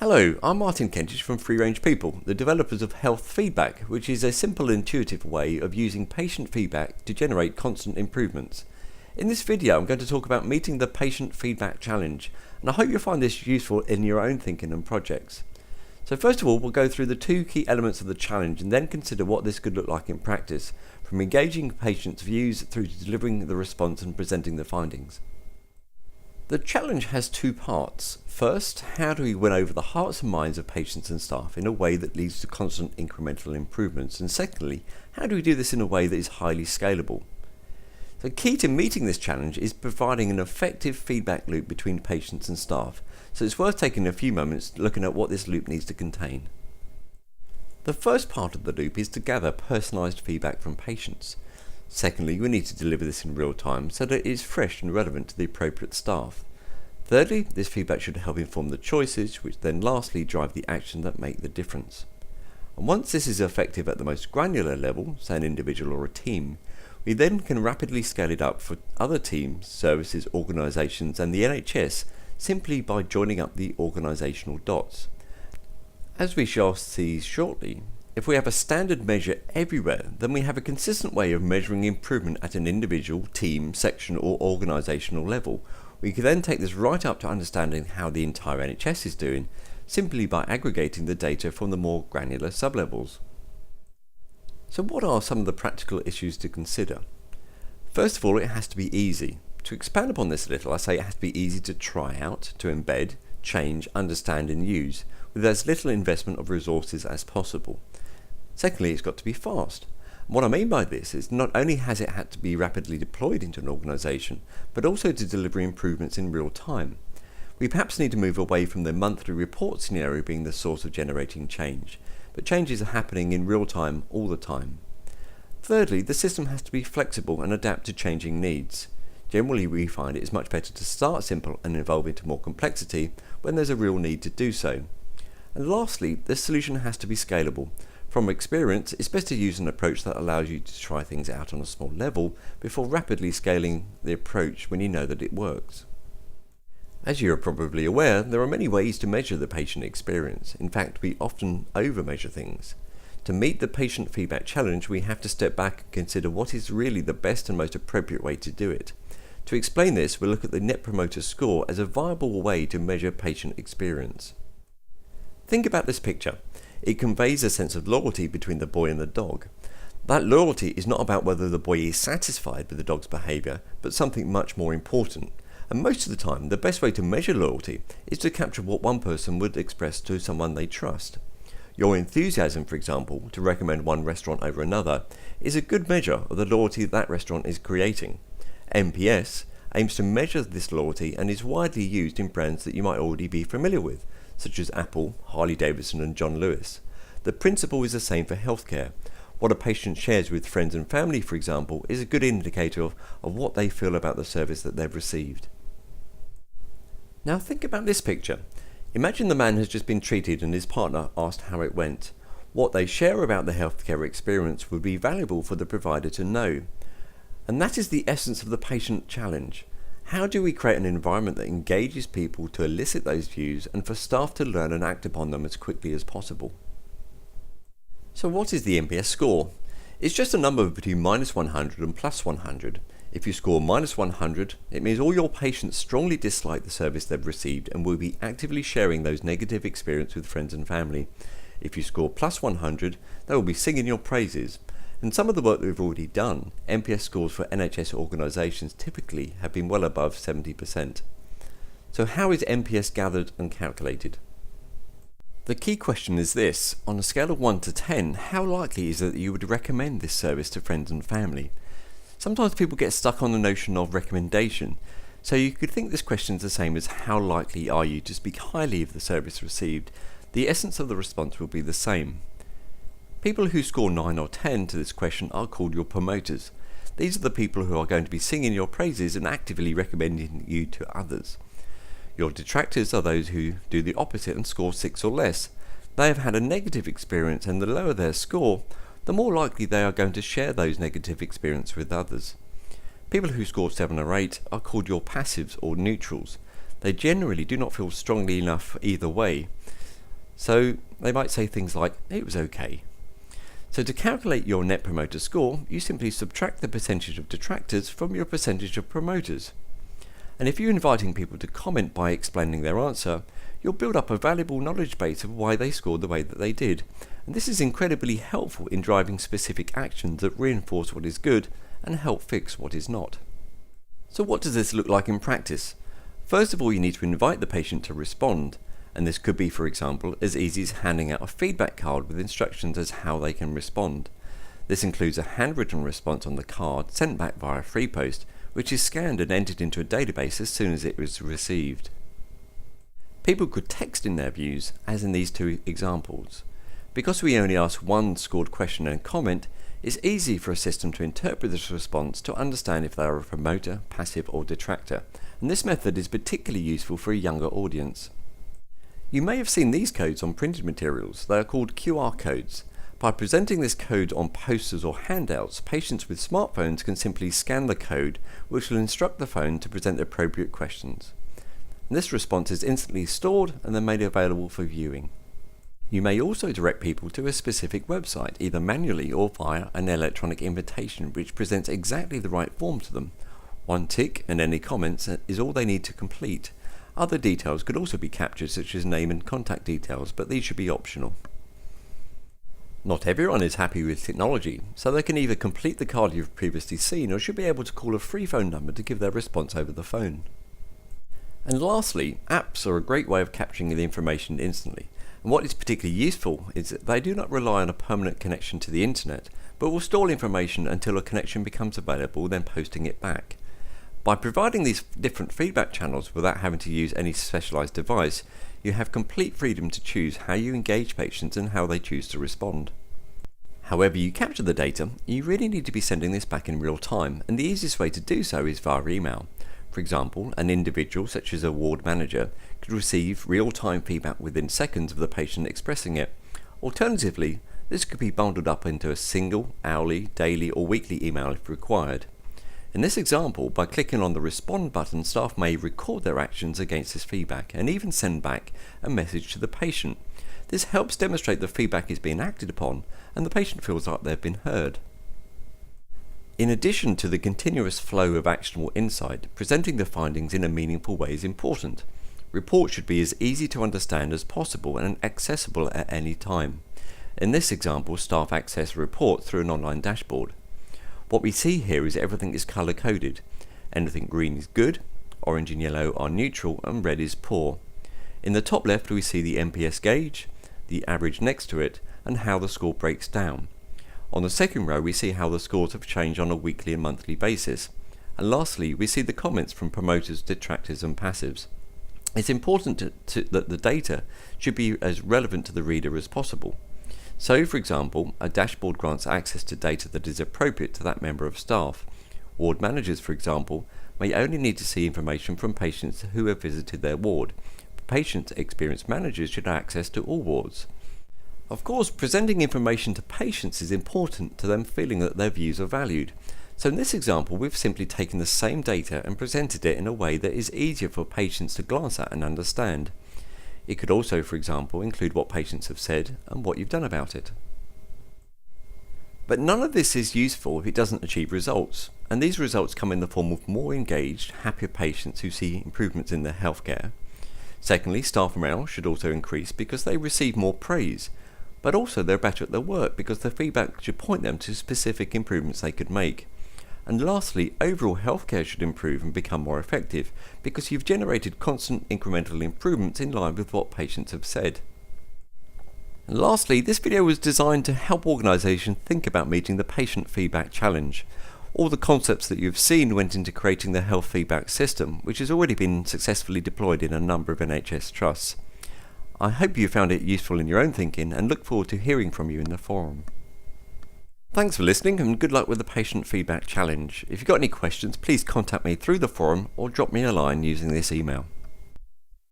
Hello, I'm Martin Kentish from Free Range People, the developers of Health Feedback, which is a simple and intuitive way of using patient feedback to generate constant improvements. In this video, I'm going to talk about meeting the patient feedback challenge, and I hope you'll find this useful in your own thinking and projects. So first of all, we'll go through the two key elements of the challenge and then consider what this could look like in practice, from engaging patients' views through to delivering the response and presenting the findings. The challenge has two parts. First, how do we win over the hearts and minds of patients and staff in a way that leads to constant incremental improvements? And secondly, how do we do this in a way that is highly scalable? The key to meeting this challenge is providing an effective feedback loop between patients and staff, so it's worth taking a few moments looking at what this loop needs to contain. The first part of the loop is to gather personalised feedback from patients. Secondly, we need to deliver this in real time so that it is fresh and relevant to the appropriate staff. Thirdly, this feedback should help inform the choices, which then lastly drive the action that make the difference. And once this is effective at the most granular level, say an individual or a team, we then can rapidly scale it up for other teams, services, organisations and the NHS simply by joining up the organisational dots. As we shall see shortly, if we have a standard measure everywhere, then we have a consistent way of measuring improvement at an individual, team, section or organisational level. We can then take this right up to understanding how the entire NHS is doing, simply by aggregating the data from the more granular sublevels. So what are some of the practical issues to consider? First of all, it has to be easy. To expand upon this a little, I say it has to be easy to try out, to embed, change, understand and use, with as little investment of resources as possible. Secondly, it's got to be fast. And what I mean by this is not only has it had to be rapidly deployed into an organisation, but also to deliver improvements in real time. We perhaps need to move away from the monthly report scenario being the source of generating change, but changes are happening in real time all the time. Thirdly, the system has to be flexible and adapt to changing needs. Generally, we find it is much better to start simple and evolve into more complexity when there's a real need to do so. And lastly, the solution has to be scalable. From experience, it's best to use an approach that allows you to try things out on a small level before rapidly scaling the approach when you know that it works. As you are probably aware, there are many ways to measure the patient experience. In fact, we often over-measure things. To meet the patient feedback challenge, we have to step back and consider what is really the best and most appropriate way to do it. To explain this, we'll look at the Net Promoter Score as a viable way to measure patient experience. Think about this picture. It conveys a sense of loyalty between the boy and the dog. That loyalty is not about whether the boy is satisfied with the dog's behaviour, but something much more important. And most of the time, the best way to measure loyalty is to capture what one person would express to someone they trust. Your enthusiasm, for example, to recommend one restaurant over another, is a good measure of the loyalty that restaurant is creating. NPS aims to measure this loyalty and is widely used in brands that you might already be familiar with, such as Apple, Harley-Davidson and John Lewis. The principle is the same for healthcare. What a patient shares with friends and family, for example, is a good indicator of what they feel about the service that they've received. Now think about this picture. Imagine the man has just been treated and his partner asked how it went. What they share about the healthcare experience would be valuable for the provider to know. And that is the essence of the patient challenge. How do we create an environment that engages people to elicit those views and for staff to learn and act upon them as quickly as possible? So what is the NPS score? It's just a number between -100 and +100. If you score -100, it means all your patients strongly dislike the service they've received and will be actively sharing those negative experiences with friends and family. If you score +100, they will be singing your praises. And some of the work that we've already done, NPS scores for NHS organisations typically have been well above 70%. So how is NPS gathered and calculated? The key question is this: on a scale of 1 to 10, how likely is it that you would recommend this service to friends and family? Sometimes people get stuck on the notion of recommendation, so you could think this question is the same as how likely are you to speak highly of the service received. The essence of the response will be the same. People who score 9 or 10 to this question are called your promoters. These are the people who are going to be singing your praises and actively recommending you to others. Your detractors are those who do the opposite and score 6 or less. They have had a negative experience, and the lower their score, the more likely they are going to share those negative experiences with others. People who score 7 or 8 are called your passives or neutrals. They generally do not feel strongly enough either way. So they might say things like, "It was okay." So to calculate your Net Promoter Score, you simply subtract the percentage of detractors from your percentage of promoters. And if you're inviting people to comment by explaining their answer, you'll build up a valuable knowledge base of why they scored the way that they did. And this is incredibly helpful in driving specific actions that reinforce what is good and help fix what is not. So what does this look like in practice? First of all, you need to invite the patient to respond. And this could be, for example, as easy as handing out a feedback card with instructions as how they can respond. This includes a handwritten response on the card sent back via free post, which is scanned and entered into a database as soon as it was received. People could text in their views, as in these two examples. Because we only ask one scored question and comment, it's easy for a system to interpret this response to understand if they are a promoter, passive or detractor, and this method is particularly useful for a younger audience. You may have seen these codes on printed materials. They are called QR codes. By presenting this code on posters or handouts, patients with smartphones can simply scan the code, which will instruct the phone to present the appropriate questions. And this response is instantly stored and then made available for viewing. You may also direct people to a specific website, either manually or via an electronic invitation, which presents exactly the right form to them. One tick and any comments is all they need to complete. Other details could also be captured, such as name and contact details, but these should be optional. Not everyone is happy with technology, so they can either complete the card you've previously seen or should be able to call a free phone number to give their response over the phone. And lastly, apps are a great way of capturing the information instantly. And what is particularly useful is that they do not rely on a permanent connection to the internet, but will store information until a connection becomes available, then posting it back. By providing these different feedback channels without having to use any specialized device, you have complete freedom to choose how you engage patients and how they choose to respond. However you capture the data, you really need to be sending this back in real time, and the easiest way to do so is via email. For example, an individual such as a ward manager could receive real-time feedback within seconds of the patient expressing it. Alternatively, this could be bundled up into a single, hourly, daily or weekly email if required. In this example, by clicking on the Respond button, staff may record their actions against this feedback and even send back a message to the patient. This helps demonstrate the feedback is being acted upon and the patient feels like they've been heard. In addition to the continuous flow of actionable insight, presenting the findings in a meaningful way is important. Reports should be as easy to understand as possible and accessible at any time. In this example, staff access a report through an online dashboard. What we see here is everything is color coded. Anything green is good, orange and yellow are neutral, and red is poor. In the top left we see the NPS gauge, the average next to it, and how the score breaks down. On the second row we see how the scores have changed on a weekly and monthly basis. And lastly, we see the comments from promoters, detractors and passives. It's important that the data should be as relevant to the reader as possible. So, for example, a dashboard grants access to data that is appropriate to that member of staff. Ward managers, for example, may only need to see information from patients who have visited their ward. Patient experience managers should have access to all wards. Of course, presenting information to patients is important to them feeling that their views are valued. So in this example, we've simply taken the same data and presented it in a way that is easier for patients to glance at and understand. It could also, for example, include what patients have said and what you've done about it. But none of this is useful if it doesn't achieve results, and these results come in the form of more engaged, happier patients who see improvements in their healthcare. Secondly, staff morale should also increase because they receive more praise, but also they're better at their work because the feedback should point them to specific improvements they could make. And lastly, overall healthcare should improve and become more effective because you've generated constant incremental improvements in line with what patients have said. And lastly, this video was designed to help organisations think about meeting the patient feedback challenge. All the concepts that you've seen went into creating the health feedback system, which has already been successfully deployed in a number of NHS trusts. I hope you found it useful in your own thinking and look forward to hearing from you in the forum. Thanks for listening and good luck with the patient feedback challenge. If you've got any questions, please contact me through the forum or drop me a line using this email.